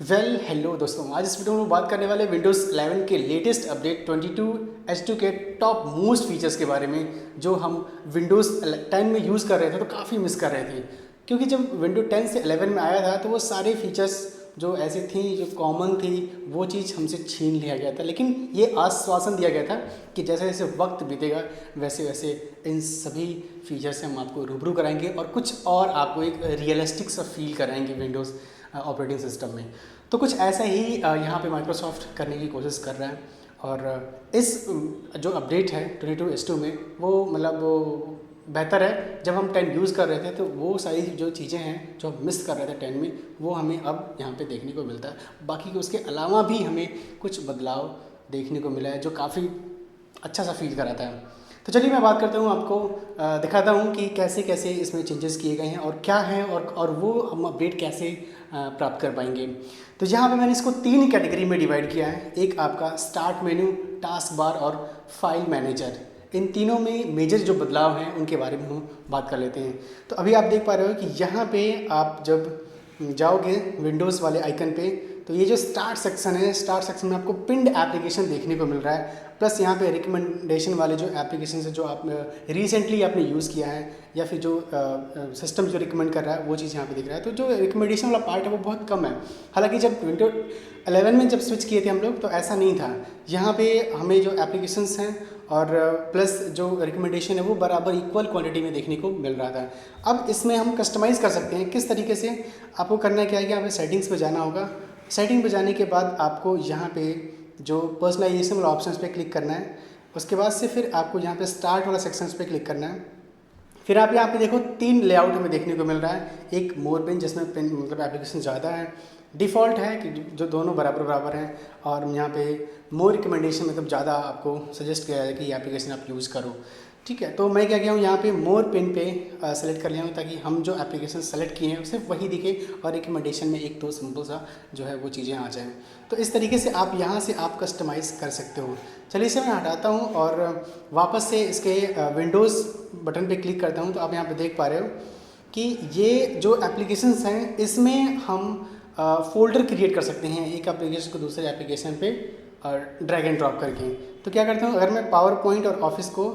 Hello दोस्तों, आज इस वीडियो में बात करने वाले विंडोज़ 11 के लेटेस्ट अपडेट 22H2 के टॉप मोस्ट फीचर्स के बारे में, जो हम विंडोज़ 10 में यूज़ कर रहे थे तो काफ़ी मिस कर रहे थे। क्योंकि जब विंडो 10 से 11 में आया था तो वो सारे फीचर्स जो ऐसे थी, जो कॉमन थी, वो चीज़ हमसे छीन लिया गया था। लेकिन ये आश्वासन दिया गया था कि जैसे जैसे वक्त बीतेगा वैसे वैसे इन सभी फीचर से हम आपको रूबरू कराएंगे और कुछ और आपको एक रियलिस्टिक सा फील कराएंगे विंडोज़ ऑपरेटिंग सिस्टम में। तो कुछ ऐसा ही यहाँ पे माइक्रोसॉफ्ट करने की कोशिश कर रहा है। और इस जो अपडेट है 22H2 में वो मतलब वो बेहतर है। जब हम 10 यूज़ कर रहे थे तो वो सारी जो चीज़ें हैं जो हम मिस कर रहे थे 10 में, वो हमें अब यहाँ पे देखने को मिलता है। बाकी उसके अलावा भी हमें कुछ बदलाव देखने को मिला है जो काफ़ी अच्छा सा फील कराता है। तो चलिए मैं बात करता हूँ, आपको दिखाता हूँ कि कैसे कैसे इसमें चेंजेस किए गए हैं और क्या है और वो हम अपडेट कैसे प्राप्त कर पाएंगे। तो यहाँ पे मैंने इसको 3 कैटेगरी में डिवाइड किया है। एक आपका स्टार्ट मेन्यू, टास्क बार और फाइल मैनेजर। इन तीनों में मेजर जो बदलाव हैं उनके बारे में हम बात कर लेते हैं। तो अभी आप देख पा रहे हो कि यहाँ पे आप जब जाओगे विंडोज़ वाले आइकन पे, तो ये जो स्टार्ट सेक्शन है, स्टार्ट सेक्शन में आपको पिंड एप्लीकेशन देखने को मिल रहा है। प्लस यहाँ पे रिकमेंडेशन वाले जो एप्लीकेशन है जो आप रिसेंटली आपने यूज़ किया है या फिर जो सिस्टम जो रिकमेंड कर रहा है वो चीज़ यहाँ पे दिख रहा है। तो जो रिकमेंडेशन वाला पार्ट है वो बहुत कम है। हालांकि जब विंडो 11 में जब स्विच किए थे हम लोग तो ऐसा नहीं था। यहाँ पे हमें जो एप्लीकेशंस हैं और प्लस जो रिकमेंडेशन है वो बराबर इक्वल क्वांटिटी में देखने को मिल रहा था। अब इसमें हम कस्टमाइज़ कर सकते हैं। किस तरीके से? आपको करना क्या है कि यहाँ पे सेटिंग्स पे जाना होगा। सेटिंग पे जाने के बाद आपको यहाँ पे जो पर्सनलाइजेशन वाला ऑप्शन पे क्लिक करना है। उसके बाद से फिर आपको यहाँ पे स्टार्ट वाला सेक्शंस पे क्लिक करना है। फिर आप यहाँ पे देखो 3 लेआउट हमें देखने को मिल रहा है। एक मोर पेन जिसमें पेन मतलब एप्लीकेशन ज़्यादा है, डिफ़ॉल्ट है कि जो दोनों बराबर बराबर हैं, और यहाँ पे मोर रिकमेंडेशन मतलब ज़्यादा आपको सजेस्ट किया जाए कि ये एप्लीकेशन आप यूज़ करो। ठीक है, तो मैं क्या किया हूँ यहाँ पे मोर पेन पे सेलेक्ट कर लिया हूँ ताकि हम जो एप्लीकेशन सेलेक्ट किए हैं सिर्फ वही दिखे और रिकमेंडेशन में एक दो सिंपल सा जो है वो चीज़ें आ जाएँ। तो इस तरीके से आप यहाँ से आप कस्टमाइज़ कर सकते हो। चलिए इसे मैं हटाता हूँ और वापस से इसके विंडोज़ बटन पे क्लिक करता हूँ। तो आप यहाँ पे देख पा रहे हो कि ये जो एप्लीकेशंस हैं इसमें हम फ़ोल्डर क्रिएट कर सकते हैं एक एप्लीकेशन को दूसरे एप्लीकेशन पे और ड्रैग एंड ड्रॉप करके। तो क्या करता हूँ, अगर मैं पावर पॉइंट और ऑफिस को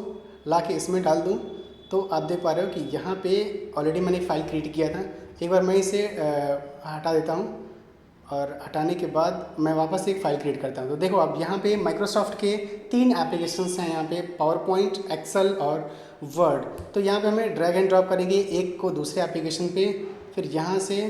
ला के इसमें डाल दूँ तो आप देख पा रहे हो कि यहाँ पे ऑलरेडी मैंने एक फ़ाइल क्रिएट किया था। एक बार मैं इसे हटा देता हूँ और हटाने के बाद मैं वापस एक फ़ाइल क्रिएट करता हूँ। तो देखो अब यहाँ पे माइक्रोसॉफ्ट के 3 एप्लीकेशंस हैं, यहाँ पे पावर पॉइंट, एक्सेल और वर्ड। तो यहाँ पे हमें ड्रैग एंड ड्रॉप करेंगे एक को दूसरे एप्लीकेशन पे, फिर यहाँ से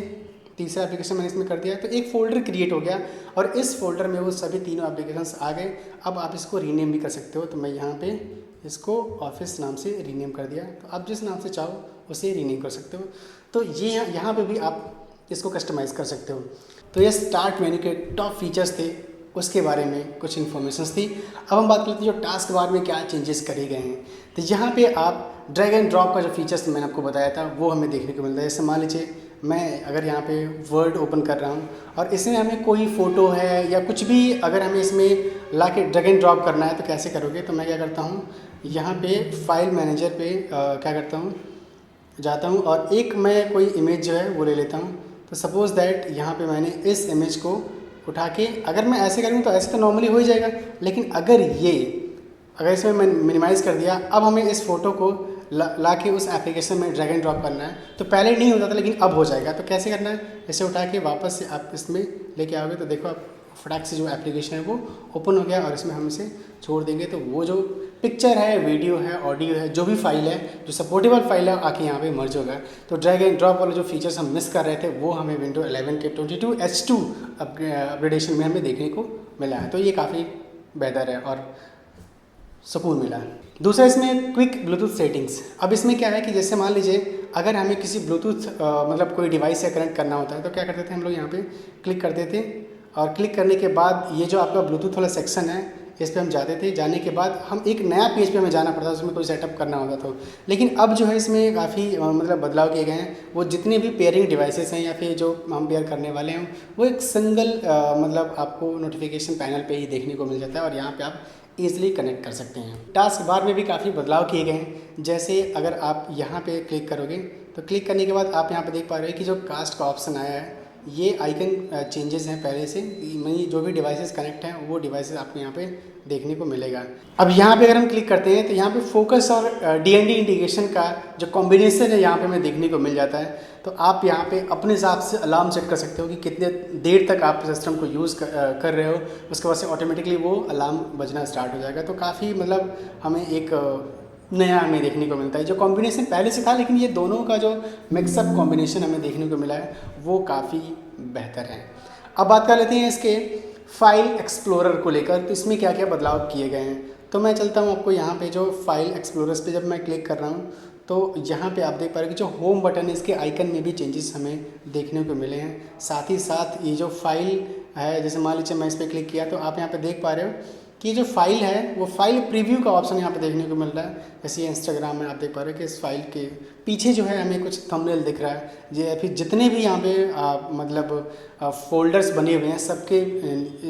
तीसरा एप्लीकेशन मैंने इसमें कर दिया। तो एक फ़ोल्डर क्रिएट हो गया और इस फोल्डर में वो सभी तीनों एप्लीकेशंस आ गए। अब आप इसको रीनेम भी कर सकते हो। तो मैं यहाँ पे इसको ऑफिस नाम से रीनेम कर दिया। तो आप जिस नाम से चाहो उसे रीनेम कर सकते हो। तो ये यहाँ पे भी आप इसको कस्टमाइज़ कर सकते हो। तो ये स्टार्ट मेन्यू के टॉप फीचर्स थे, उसके बारे में कुछ इन्फॉर्मेशंस थी। अब हम बात करते हैं जो टास्क बार में क्या चेंजेस करे गए हैं। तो यहाँ पे आप ड्रैग एंड ड्रॉप का जो फीचर्स मैंने आपको बताया था वो हमें देखने को मिलता है। जैसे मान लीजिए मैं अगर यहाँ पे वर्ड ओपन कर रहा हूँ और इसमें हमें कोई फ़ोटो है या कुछ भी अगर हमें इसमें ला के ड्रैग एंड ड्रॉप करना है तो कैसे करोगे? तो मैं क्या करता हूँ, यहाँ पे फाइल मैनेजर पे क्या करता हूँ, जाता हूँ और एक मैं कोई इमेज जो है वो ले लेता हूँ। तो सपोज़ दैट यहाँ पे मैंने इस इमेज को उठा के अगर मैं ऐसे करूँ तो ऐसे तो नॉर्मली हो ही जाएगा। लेकिन अगर इसमें मैं मिनिमाइज़ कर दिया, अब हमें इस फ़ोटो को ला के उस एप्लीकेशन में ड्रैग एंड ड्रॉप करना है। तो पहले नहीं होता था लेकिन अब हो जाएगा। तो कैसे करना है, इसे उठा के वापस से आप इसमें लेके आओगे तो देखो आप फटाक से जो एप्लीकेशन है वो ओपन हो गया और इसमें हम इसे छोड़ देंगे तो वो जो पिक्चर है, वीडियो है, ऑडियो है, जो भी फाइल है, जो सपोर्टेबल फाइल है आके यहाँ पे मर्ज होगा। तो ड्रैग एंड ड्रॉप वाले जो फीचर्स हम मिस कर रहे थे वो हमें विंडो 11 के 22H2 अपग्रेडेशन में हमें देखने को मिला है। तो ये काफ़ी बेहतर है और सुकून मिला है। दूसरा इसमें क्विक ब्लूटूथ सेटिंग्स। अब इसमें क्या है कि जैसे मान लीजिए अगर हमें किसी ब्लूटूथ मतलब कोई डिवाइस से कनेक्ट करना होता है तो क्या करते थे हम लोग, यहाँ पे क्लिक करते थे और क्लिक करने के बाद ये जो आपका ब्लूटूथ वाला सेक्शन है इस पर हम जाते थे। जाने के बाद हम एक नया पेज पे हमें जाना पड़ता था, उसमें कोई सेटअप करना होता था। लेकिन अब जो है इसमें काफ़ी मतलब बदलाव किए गए हैं। वो जितने भी पेयरिंग डिवाइसेस हैं या फिर जो हम पेयर करने वाले हैं वो एक सिंगल मतलब आपको नोटिफिकेशन पैनल पे ही देखने को मिल जाता है और यहाँ पे आप ईज़िली कनेक्ट कर सकते हैं। टास्क बार में भी काफ़ी बदलाव किए गए हैं। जैसे अगर आप यहाँ पे क्लिक करोगे तो क्लिक करने के बाद आप यहाँ पे देख पा रहे हो कि जो कास्ट का ऑप्शन आया है ये आइकन चेंजेस हैं पहले से, यानी जो भी डिवाइसेस कनेक्ट हैं वो डिवाइसेस आपको यहाँ पे देखने को मिलेगा। अब यहाँ पे अगर हम क्लिक करते हैं तो यहाँ पे फोकस और DND इंडिकेशन का जो कॉम्बिनेशन है यहाँ पे हमें देखने को मिल जाता है। तो आप यहाँ पे अपने हिसाब से अलार्म सेट कर सकते हो कि कितने देर तक आप सिस्टम को यूज़ कर रहे हो, उसके बाद से ऑटोमेटिकली वो अलार्म बजना स्टार्ट हो जाएगा। तो काफ़ी मतलब हमें एक नया हमें देखने को मिलता है। जो कॉम्बिनेशन पहले से था, लेकिन ये दोनों का जो मिक्सअप कॉम्बिनेशन हमें देखने को मिला है वो काफ़ी बेहतर है। अब बात कर लेते हैं इसके फाइल एक्सप्लोरर को लेकर, तो इसमें क्या क्या बदलाव किए गए हैं। तो मैं चलता हूँ आपको यहाँ पे जो फाइल एक्सप्लोरर्स पे जब मैं क्लिक कर रहा हूँ तो यहाँ पे आप देख पा रहे हो कि जो होम बटन है इसके आइकन में भी चेंजेस हमें देखने को मिले हैं। साथ ही साथ ये जो फाइल है, जैसे मान लीजिए मैं इस पर क्लिक किया तो आप यहाँ पे देख पा रहे हो कि जो फाइल है वो फाइल प्रीव्यू का ऑप्शन यहाँ पे देखने को मिल रहा है। जैसे ये इंस्टाग्राम में आप देख पा रहे हो कि इस फाइल के पीछे जो है हमें कुछ थंबनेल दिख रहा है, या फिर जितने भी यहाँ पे मतलब फोल्डर्स बने हुए हैं सबके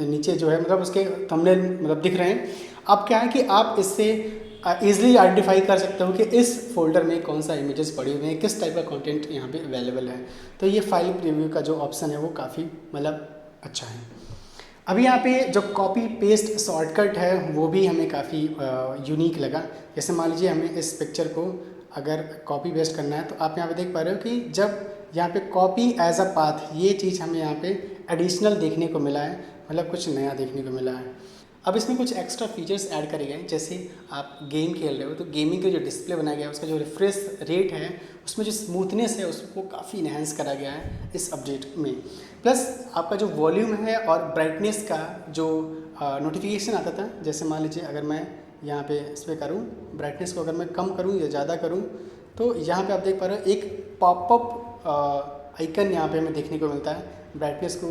नीचे जो है मतलब उसके थंबनेल मतलब दिख रहे हैं। अब क्या है कि आप इससे ईजिली आइडेंटिफाई कर सकते हो कि इस फोल्डर में कौन सा इमेजेस पड़े हुए हैं, किस टाइप का कंटेंट यहाँ पे अवेलेबल है। तो ये फाइल प्रीव्यू का जो ऑप्शन है वो काफ़ी मतलब अच्छा है। अभी यहाँ पे जो कॉपी पेस्ट शॉर्टकट है वो भी हमें काफ़ी यूनिक लगा। जैसे मान लीजिए हमें इस पिक्चर को अगर कॉपी पेस्ट करना है तो आप यहाँ पे देख पा रहे हो कि जब यहाँ पे कॉपी एज अ पाथ, ये चीज़ हमें यहाँ पे एडिशनल देखने को मिला है, मतलब कुछ नया देखने को मिला है। अब इसमें कुछ एक्स्ट्रा फीचर्स ऐड करे गए, जैसे आप गेम खेल रहे हो तो गेमिंग का जो डिस्प्ले बनाया गया है उसका जो रिफ्रेश रेट है उसमें जो स्मूथनेस है उसको काफ़ी इन्हेंस करा गया है इस अपडेट में। प्लस आपका जो वॉल्यूम है और ब्राइटनेस का जो नोटिफिकेशन आता था, जैसे मान लीजिए अगर मैं यहाँ पे इस पर करूँ ब्राइटनेस को, अगर मैं कम करूँ या ज़्यादा करूँ तो यहाँ पे आप देख पा रहे हो एक पॉपअप आइकन यहाँ पे हमें देखने को मिलता है ब्राइटनेस को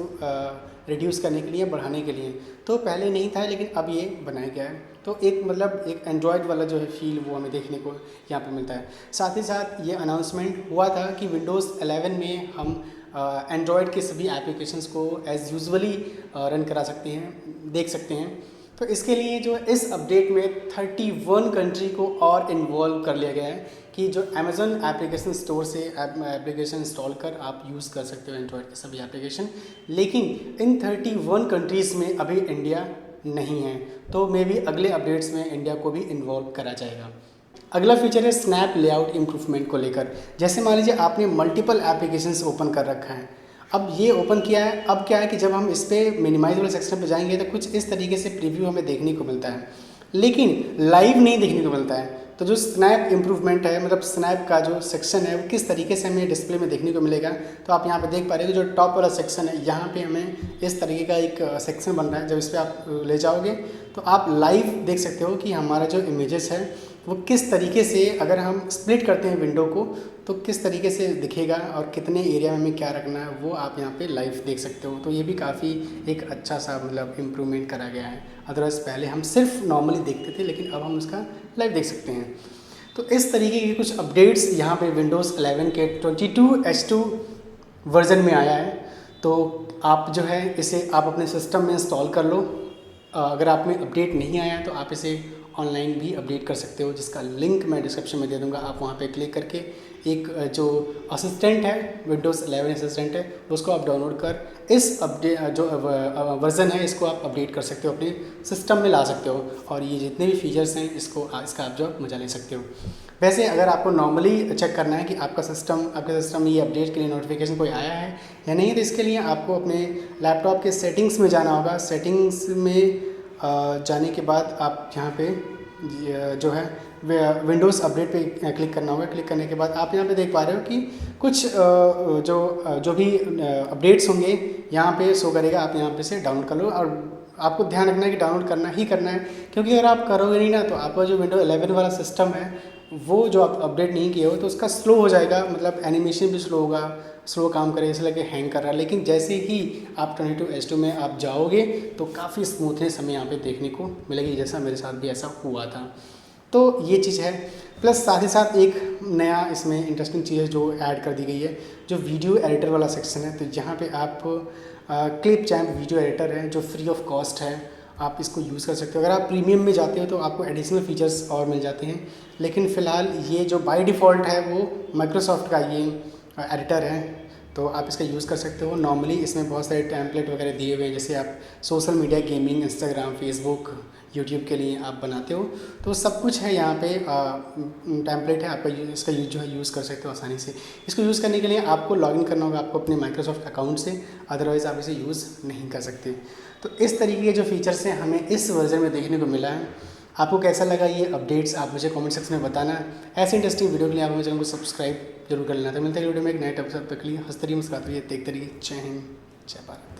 रिड्यूस करने के लिए, बढ़ाने के लिए। तो पहले नहीं था लेकिन अब ये बनाया गया है। तो एक मतलब एक एंड्रॉयड वाला जो है फील वो हमें देखने को यहाँ पे मिलता है। साथ ही साथ ये अनाउंसमेंट हुआ था कि विंडोज़ 11 में हम एंड्रॉयड के सभी एप्लीकेशंस को एज़ यूजुअली रन करा सकते हैं, देख सकते हैं। तो इसके लिए जो इस अपडेट में 31 कंट्री को और इन्वॉल्व कर लिया गया है कि जो अमेज़न एप्लीकेशन स्टोर से एप्लीकेशन इंस्टॉल कर आप यूज़ कर सकते हो एंड्रॉयड के सभी एप्लीकेशन। लेकिन इन 31 कंट्रीज़ में अभी इंडिया नहीं है, तो मे बी अगले अपडेट्स में इंडिया को भी इन्वॉल्व करा जाएगा। अगला फीचर है स्नैप लेआउट इम्प्रूवमेंट को लेकर। जैसे मान लीजिए आपने मल्टीपल एप्लीकेशंस ओपन कर रखा है, अब ये ओपन किया है, अब क्या है कि जब हम इस पर मिनिमाइज वाले सेक्शन पे जाएंगे तो कुछ इस तरीके से प्रीव्यू हमें देखने को मिलता है, लेकिन लाइव नहीं देखने को मिलता है। तो जो स्नैप इम्प्रूवमेंट है, मतलब स्नैप का जो सेक्शन है वो किस तरीके से हमें डिस्प्ले में देखने को मिलेगा, तो आप यहाँ पे देख पा रहे हो जो टॉप वाला सेक्शन है यहाँ पे हमें इस तरीके का एक सेक्शन बन रहा है। जब इस पर आप ले जाओगे तो आप लाइव देख सकते हो कि हमारा जो इमेजेस है वो किस तरीके से, अगर हम स्प्लिट करते हैं विंडो को तो किस तरीके से दिखेगा और कितने एरिया में हमें क्या रखना है वो आप यहाँ पे लाइव देख सकते हो। तो ये भी काफ़ी एक अच्छा सा मतलब इम्प्रूवमेंट करा गया है। अदरवाइज़ पहले हम सिर्फ नॉर्मली देखते थे, लेकिन अब हम उसका लाइव देख सकते हैं। तो इस तरीके के कुछ अपडेट्स यहाँ पे विंडोज़ 11 के 22H2 वर्जन में आया है। तो आप जो है इसे आप अपने सिस्टम में इंस्टॉल कर लो। अगर आप में अपडेट नहीं आया तो आप इसे ऑनलाइन भी अपडेट कर सकते हो, जिसका लिंक मैं डिस्क्रिप्शन में दे दूंगा। आप वहाँ पे क्लिक करके एक जो असिस्टेंट है, विंडोज़ 11 असिस्टेंट है, उसको आप डाउनलोड कर इस अपडेट जो वर्ज़न है इसको आप अपडेट कर सकते हो, अपने सिस्टम में ला सकते हो और ये जितने भी फीचर्स हैं इसका आप जो मज़ा ले सकते हो। वैसे अगर आपको नॉर्मली चेक करना है कि आपके सिस्टम में ये अपडेट के लिए नोटिफिकेशन कोई आया है या नहीं है, तो इसके लिए आपको अपने लैपटॉप के सेटिंग्स में जाना होगा। सेटिंग्स में जाने के बाद आप यहाँ पे जो है विंडोज़ अपडेट पे क्लिक करना होगा। क्लिक करने के बाद आप यहाँ पे देख पा रहे हो कि कुछ जो भी अपडेट्स होंगे यहाँ पे शो करेगा। आप यहाँ पे से डाउनलोड कर लो और आपको ध्यान रखना है कि डाउनलोड करना ही करना है, क्योंकि अगर आप करोगे नहीं ना तो आपका जो विंडो 11 वाला सिस्टम है वो जो आप अपडेट नहीं किए हो तो उसका स्लो हो जाएगा, मतलब एनिमेशन भी स्लो होगा, स्लो काम करेगा, इसलिए लगे हैंग कर रहा है। लेकिन जैसे ही आप 22H2 में आप जाओगे तो काफ़ी स्मूथनेस हमें यहाँ पे देखने को मिलेगी, जैसा मेरे साथ भी ऐसा हुआ था। तो ये चीज़ है। प्लस साथ ही साथ एक नया इसमें इंटरेस्टिंग चीज़ जो ऐड कर दी गई है, जो वीडियो एडिटर वाला सेक्शन है। तो यहाँ पे आप क्लिप चैम्प वीडियो एडिटर है जो फ्री ऑफ कॉस्ट है, आप इसको यूज़ कर सकते हो। अगर आप प्रीमियम में जाते हो तो आपको एडिशनल फीचर्स और मिल जाते हैं, लेकिन फ़िलहाल ये जो बाय डिफ़ॉल्ट है वो माइक्रोसॉफ्ट का ये एडिटर है। तो आप इसका यूज़ कर सकते हो। नॉर्मली इसमें बहुत सारे टेम्पलेट वगैरह दिए हुए हैं, जैसे आप social media, gaming, Instagram, Facebook, YouTube के लिए आप बनाते हो, तो सब कुछ है यहाँ पे। टेम्पलेट है आपका, इसका यूज जो है यूज़ कर सकते हो आसानी से। इसको यूज़ करने के लिए आपको लॉगिन करना होगा आपको अपने माइक्रोसॉफ्ट अकाउंट से, अदरवाइज़ आप इसे यूज़ नहीं कर सकते। तो इस तरीके के जो फीचर्स हैं हमें इस वर्जन में देखने को मिला है। आपको कैसा लगा ये अपडेट्स, आप मुझे कमेंट सेक्शन में बताना। ऐसे इंटरेस्टिंग वीडियो के लिए आप मेरे चैनल को सब्सक्राइब जरूर कर लेना। तो मिलते हैं वीडियो में एक नए एपिसोड तक के लिए। हंसते रहिए, मुस्कुराते रहिए, देखते रहिए। जय हिंद, जय भारत।